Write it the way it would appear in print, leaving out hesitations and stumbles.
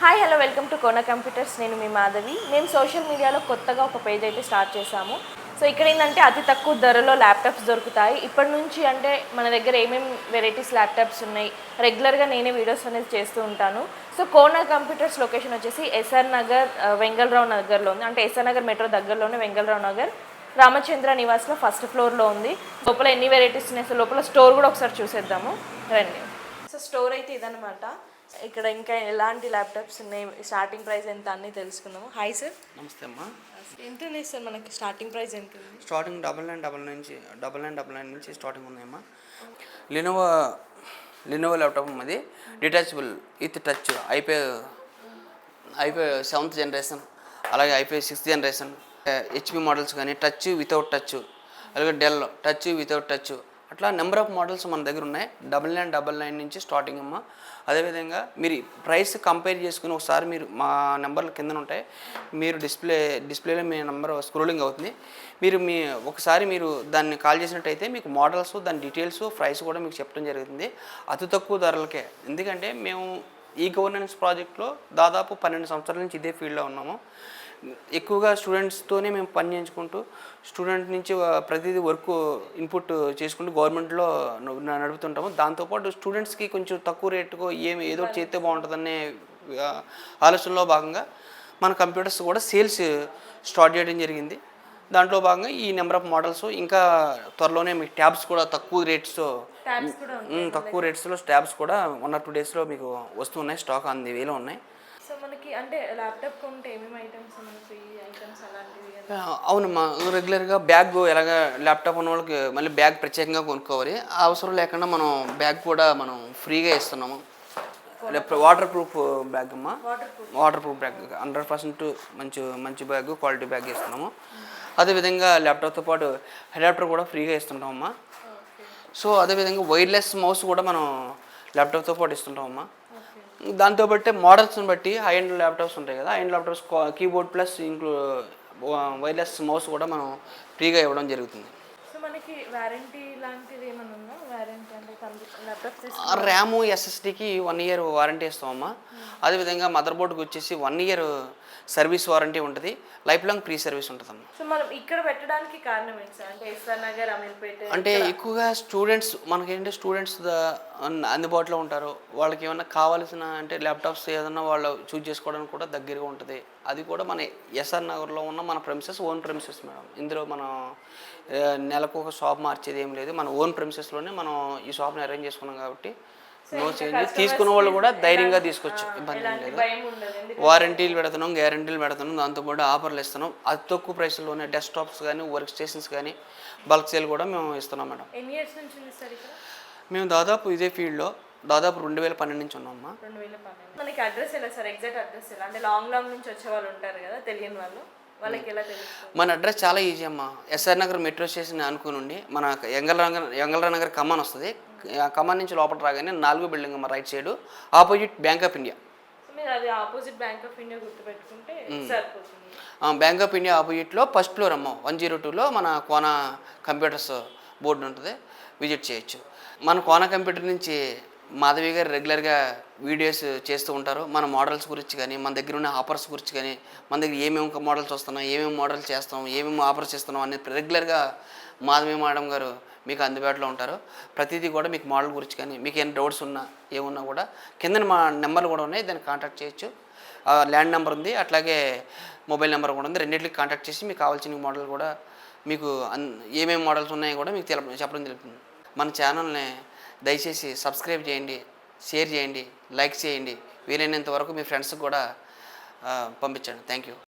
Hi hello welcome to Kona computers. నేను మీ మాధవి. మేము social మీడియాలో కొత్తగా ఒక పేజ్ అయితే స్టార్ట్ చేసాము. సో ఇక్కడ ఏంటంటే అతి తక్కువ ధరలో ల్యాప్టాప్స్ దొరుకుతాయి. ఇప్పటి నుంచి అంటే మన దగ్గర ఏమేమి వెరైటీస్ ల్యాప్టాప్స్ ఉన్నాయి, రెగ్యులర్గా నేనే వీడియోస్ అనేది చేస్తూ ఉంటాను. సో కోన కంప్యూటర్స్ లొకేషన్ వచ్చేసి ఎస్ఆర్ నగర్ వెంగళరావు నగర్లో ఉంది. అంటే ఎస్ఆర్ నగర్ మెట్రో దగ్గరలోనే వెంగళరావు నగర్ రామచంద్ర నివాస్లో ఫస్ట్ ఫ్లోర్లో ఉంది. లోపల ఎన్ని వెరైటీస్ ఉన్నాయి, సో లోపల స్టోర్ కూడా ఒకసారి చూసేద్దాము రండి. సో స్టోర్ అయితే ఇదనమాట. ఇక్కడ ఇంకా ఎలాంటి ల్యాప్టాప్స్ ఉన్నాయి, స్టార్టింగ్ ప్రైస్ ఎంత అన్నీ తెలుసుకుందాము. Hi sir. నమస్తే అమ్మా. ఎంత ఉన్నాయి సార్ మనకి స్టార్టింగ్ ప్రైస్ ఎంత ఉంది? స్టార్టింగ్ 9999 నుంచి స్టార్టింగ్ ఉన్నాయమ్మా. లినోవో ల్యాప్టాప్ అది డిటాచబుల్ విత్ టచ్ ఐపై 7th జనరేషన్, అలాగే ఐపై 6th జనరేషన్, హెచ్పి మోడల్స్ కానీ టచ్ వితౌట్ టచ్, అలాగే డెల్ టచ్ వితౌట్ టచ్, అట్లా నెంబర్ ఆఫ్ మోడల్స్ మన దగ్గర ఉన్నాయి. 9999 నుంచి స్టార్టింగ్ అమ్మ. అదేవిధంగా మీరు ప్రైస్ కంపేర్ చేసుకుని ఒకసారి మీరు మా నెంబర్లు కింద ఉంటాయి, మీరు డిస్ప్లేలో మీ నెంబర్ స్క్రోలింగ్ అవుతుంది. ఒకసారి మీరు దాన్ని కాల్ చేసినట్టయితే మీకు మోడల్స్, దాని డీటెయిల్స్, ప్రైస్ కూడా మీకు చెప్పడం జరుగుతుంది అతి తక్కువ ధరలకే. ఎందుకంటే మేము ఈ గవర్నెన్స్ ప్రాజెక్ట్లో దాదాపు 12 సంవత్సరాల నుంచి ఇదే ఫీల్డ్లో ఉన్నాము. ఎక్కువగా స్టూడెంట్స్తోనే మేము పని చేయించుకుంటూ స్టూడెంట్ నుంచి ప్రతిదీ వర్క్ ఇన్పుట్ చేసుకుంటూ గవర్నమెంట్లో నడుపుతుంటాము. దాంతోపాటు స్టూడెంట్స్కి కొంచెం తక్కువ రేటుకు ఏదో చేస్తే బాగుంటుందనే ఆలోచనలో భాగంగా మన కంప్యూటర్స్ కూడా సేల్స్ స్టార్ట్ చేయడం జరిగింది. దాంట్లో భాగంగా ఈ నెంబర్ ఆఫ్ మోడల్స్ ఇంకా త్వరలోనే మీకు ట్యాబ్స్ కూడా తక్కువ రేట్స్లో ట్యాబ్స్ కూడా 1 or 2 డేస్లో మీకు వస్తున్నాయి. స్టాక్ అంది వేలో ఉన్నాయి. సో మనకి అంటే ల్యాప్టాప్ కొంటే ఏమేమి ఐటమ్స్ మనకి ఐటమ్స్ అలాంటివి? అవునమ్మా. రెగ్యులర్గా బ్యాగ్ ఎలాగ ల్యాప్టాప్ ఉన్న వాళ్ళకి మళ్ళీ బ్యాగ్ ప్రత్యేకంగా కొనుక్కోవాలి. అవసరం లేకుండా మనం బ్యాగ్ కూడా మనం ఫ్రీగా ఇస్తున్నాము. వాటర్ ప్రూఫ్ బ్యాగ్ అమ్మా. వాటర్ ప్రూఫ్ బ్యాగ్ 100% మంచి బ్యాగ్, క్వాలిటీ బ్యాగ్ ఇస్తున్నాము. అదేవిధంగా ల్యాప్టాప్తో పాటు అడాప్టర్ కూడా ఫ్రీగా ఇస్తుంటామమ్మా. సో అదేవిధంగా వైర్లెస్ మౌస్ కూడా మనం ల్యాప్టాప్తో పాటు ఇస్తుంటామమ్మా. దాంతో బట్టి మోడల్స్ని బట్టి హై ఎండ్ ల్యాప్టాప్స్ ఉంటాయి కదా, high end laptops keyboard plus wireless mouse కూడా మనం ఫ్రీగా ఇవ్వడం జరుగుతుంది. సో మనకి వారంటీ లాంటిది ఏమైనా ఉందా? వారంటీ అంటే ర్యామ్, ఎస్ఎస్డికి 1 year వారంటీ ఇస్తామమ్మా. అదేవిధంగా మదర్ బోర్డ్కి వచ్చేసి 1 year సర్వీస్ వారంటీ ఉంటుంది. లైఫ్ లాంగ్ ఫ్రీ సర్వీస్ ఉంటుందమ్మా. సో మనం ఇక్కడ పెట్టడానికి కారణం ఏంటి సార్? అంటే ఎస్ఆర్ నగర్, అమీర్పేట అంటే ఎక్కువగా స్టూడెంట్స్ మనకేంటి స్టూడెంట్స్ అందుబాటులో ఉంటారు. వాళ్ళకి ఏమన్నా కావాల్సిన అంటే ల్యాప్టాప్స్ ఏదన్నా వాళ్ళు చూజ్ చేసుకోవడానికి కూడా దగ్గరగా ఉంటుంది. అది కూడా మన ఎస్ఆర్ నగర్లో ఉన్న మన ప్రెమిసెస్, ఓన్ ప్రెమిసెస్ మేడం. ఇందులో మనం నెలకు ఒక షాప్ మార్చేది ఏం లేదు. మన ఓన్ ప్రెమిసెస్లోనే మనం ఈ షాప్ని అరేంజ్ చేసుకున్నాం కాబట్టి నో చేంజ్. తీసుకున్న వాళ్ళు కూడా ధైర్యంగా తీసుకోవచ్చు, ఇబ్బంది ఏం లేదు. వారంటీలు పెడుతున్నాం, గ్యారంటీలు పెడుతున్నాం, దాంతోపాటు ఆఫర్లు ఇస్తున్నాం. అతి తక్కువ ప్రైస్లోనే డెస్క్టాప్స్ కానీ, వర్క్ స్టేషన్స్ కానీ బల్క్ సేల్ కూడా మేము ఇస్తున్నాం మేడం. ఎన్ని ఇయర్స్ నుంచి ఉంది సార్ ఇక్కడ? మేము దాదాపు ఇదే ఫీల్డ్లో దాదాపు 2012 నుంచి ఉన్నామమ్మా. 2012. మనకి అడ్రస్ ఎలా సార్? ఎగ్జాక్ట్ అడ్రస్ ఎలా? అంటే లాంగ్ నుంచి వచ్చే వాళ్ళు ఉంటారు కదా, తెలియని వాళ్ళకి ఎలా తెలుస్తుంది? మన అడ్రస్ చాలా ఈజీ అమ్మా. ఎస్ఆర్ నగర్ మెట్రో స్టేషన్ అనుకుని మన ఎంగళ నగర్ కమాన్ వస్తుంది. కమాన్ నుంచి లోపల రాగానే 4వ బిల్డింగ్ అమ్మ, right side, opposite bank of India. అది ఆపోజిట్ బ్యాంక్ ఆఫ్ ఇండియా గుర్తుపెట్టుకుంటే సరిపోతుంది. బ్యాంక్ ఆఫ్ ఇండియా ఆపోజిట్లో ఫస్ట్ ఫ్లోర్ అమ్మ, 102లో మన కోన కంప్యూటర్స్ బోర్డు ఉంటుంది, విజిట్ చేయొచ్చు. మన కోన కంప్యూటర్ నుంచి మాధవి గారు రెగ్యులర్గా వీడియోస్ చేస్తూ ఉంటారు. మన మోడల్స్ గురించి కానీ, మన దగ్గర ఉన్న ఆఫర్స్ గురించి కానీ, మన దగ్గర ఏమేమి మోడల్స్ వస్తున్నాం, ఏమేమి మోడల్స్ చేస్తాం, ఏమేమి ఆఫర్స్ ఇస్తున్నాం అనేది రెగ్యులర్గా మాధవి మేడం గారు మీకు అందుబాటులో ఉంటారు. ప్రతిదీ కూడా మీకు మోడల్ గురించి కానీ, మీకు ఏమైనా డౌట్స్ ఉన్నా ఏమున్నా కూడా కింద మా నెంబర్లు కూడా ఉన్నాయి, దాన్ని కాంటాక్ట్ చేయొచ్చు. ల్యాండ్ నెంబర్ ఉంది, అట్లాగే మొబైల్ నెంబర్ కూడా ఉంది. రెండింటికి కాంటాక్ట్ చేసి మీకు కావాల్సిన మోడల్ కూడా మీకు ఏమేమి మోడల్స్ ఉన్నాయో కూడా మీకు చెప్పడం జరుగుతుంది. మన ఛానల్ని దయచేసి సబ్స్క్రైబ్ చేయండి, షేర్ చేయండి, లైక్ చేయండి. వీలైనంత వరకు మీ ఫ్రెండ్స్కి కూడా పంపించండి. Thank you.